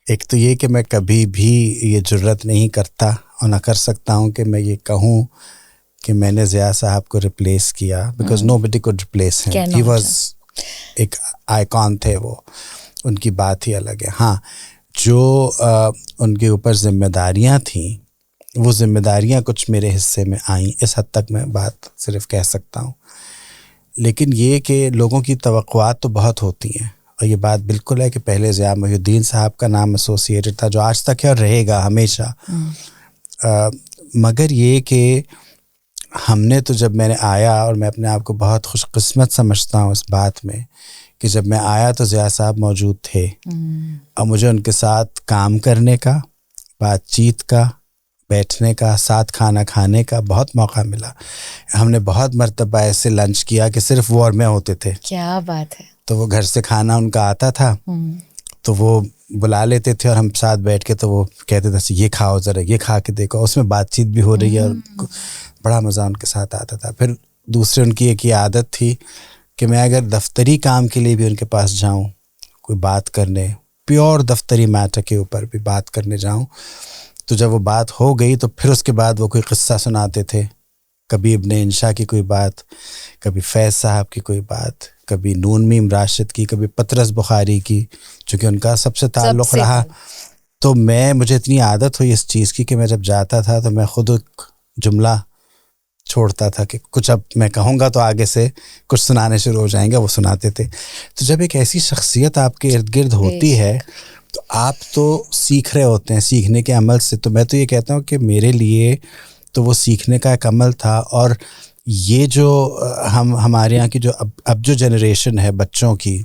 ایک تو یہ کہ میں کبھی بھی یہ جرت نہیں کرتا اور نہ کر سکتا ہوں کہ میں یہ کہوں کہ میں نے ضیاء صاحب کو ریپلیس کیا, because no buddy code replace ہم. ہی واز ایک آئیکن تھے وہ, ان کی بات ہی الگ ہے. ہاں, جو ان کے اوپر ذمہ داریاں تھیں وہ ذمہ داریاں کچھ میرے حصے میں آئیں, اس حد تک میں بات صرف کہہ سکتا ہوں. لیکن یہ کہ لوگوں کی توقعات تو بہت ہوتی ہیں, اور یہ بات بالکل ہے کہ پہلے ضیاء محی الدین صاحب کا نام ایسوسیٹڈ تھا, جو آج تک ہے اور رہے گا ہمیشہ. مگر یہ کہ ہم نے تو جب میں نے آیا, اور میں اپنے آپ کو بہت خوش قسمت سمجھتا ہوں اس بات میں کہ جب میں آیا تو ضیاء صاحب موجود تھے, اور مجھے ان کے ساتھ کام کرنے کا, بات چیت کا, بیٹھنے کا, ساتھ کھانا کھانے کا بہت موقع ملا. ہم نے بہت مرتبہ ایسے لنچ کیا کہ صرف وہ اور میں ہوتے تھے. کیا بات ہے. تو وہ گھر سے کھانا ان کا آتا تھا, تو وہ بلا لیتے تھے اور ہم ساتھ بیٹھ کے تو وہ کہتے تھے یہ کھاؤ ذرا, یہ کھا کے دیکھو, اس میں بات چیت بھی ہو رہی ہے, اور بڑا مزہ ان کے ساتھ آتا تھا. پھر دوسرے ان کی ایک یہ عادت تھی کہ میں اگر دفتری کام کے لیے بھی ان کے پاس جاؤں, کوئی بات کرنے, پیور دفتری میٹر کے اوپر بھی بات کرنے جاؤں, تو جب وہ بات ہو گئی تو پھر اس کے بعد وہ کوئی قصہ سناتے تھے. کبھی ابن انشا کی کوئی بات, کبھی فیض صاحب کی کوئی بات, کبھی نون میم راشد کی, کبھی پطرس بخاری کی, چونکہ ان کا سب سے تعلق رہا. تو مجھے اتنی عادت ہوئی اس چیز کی کہ میں جب جاتا تھا تو میں خود ایک جملہ چھوڑتا تھا کہ کچھ اب میں کہوں گا تو آگے سے کچھ سنانے شروع ہو جائیں گے. وہ سناتے تھے. تو جب ایک ایسی شخصیت آپ کے ارد گرد ہوتی ہے تو آپ تو سیکھ رہے ہوتے ہیں, سیکھنے کے عمل سے. تو میں تو یہ کہتا ہوں کہ میرے لیے تو وہ سیکھنے کا ایک عمل تھا. اور یہ جو ہمارے یہاں کی جو اب جو جنریشن ہے بچوں کی,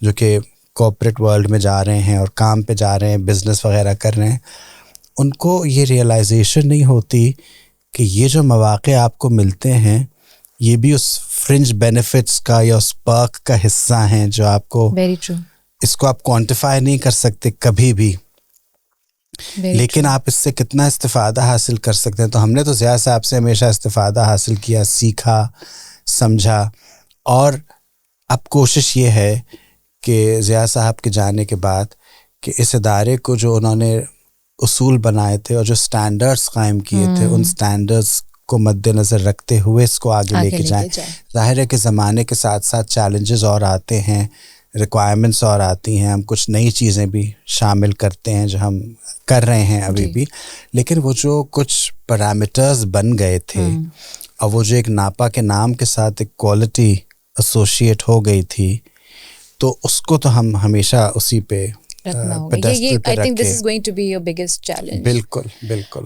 جو کہ کارپوریٹ ورلڈ میں جا رہے ہیں اور کام پہ جا رہے ہیں, بزنس وغیرہ کر رہے ہیں, ان کو یہ ریئلائزیشن نہیں ہوتی کہ یہ جو مواقع آپ کو ملتے ہیں یہ بھی اس فرنج بینیفٹس کا یا اس پرک کا حصہ ہیں جو آپ کو, اس کو آپ کوانٹیفائی نہیں کر سکتے کبھی بھی, لیکن آپ اس سے کتنا استفادہ حاصل کر سکتے ہیں. تو ہم نے تو ضیاء صاحب سے ہمیشہ استفادہ حاصل کیا, سیکھا, سمجھا. اور اب کوشش یہ ہے کہ ضیاء صاحب کے جانے کے بعد کہ اس ادارے کو جو انہوں نے اصول بنائے تھے اور جو سٹینڈرڈز قائم کیے تھے, ان سٹینڈرڈز کو مد نظر رکھتے ہوئے اس کو آگے لے کے جائیں. ظاہر ہے کہ زمانے کے ساتھ ساتھ چیلنجز اور آتے ہیں, ریکوائرمنٹس اور آتی ہیں, ہم کچھ نئی چیزیں بھی شامل کرتے ہیں جو ہم کر رہے ہیں ابھی بھی. لیکن وہ جو کچھ پیرامیٹرز بن گئے تھے اور وہ جو ایک ناپا کے نام کے ساتھ ایک کوالٹی ایسوسیٹ ہو گئی تھی, تو اس کو تو ہم ہمیشہ اسی پہ رکھنا ہوگا. I think this is going to be your biggest challenge. بالکل بالکل.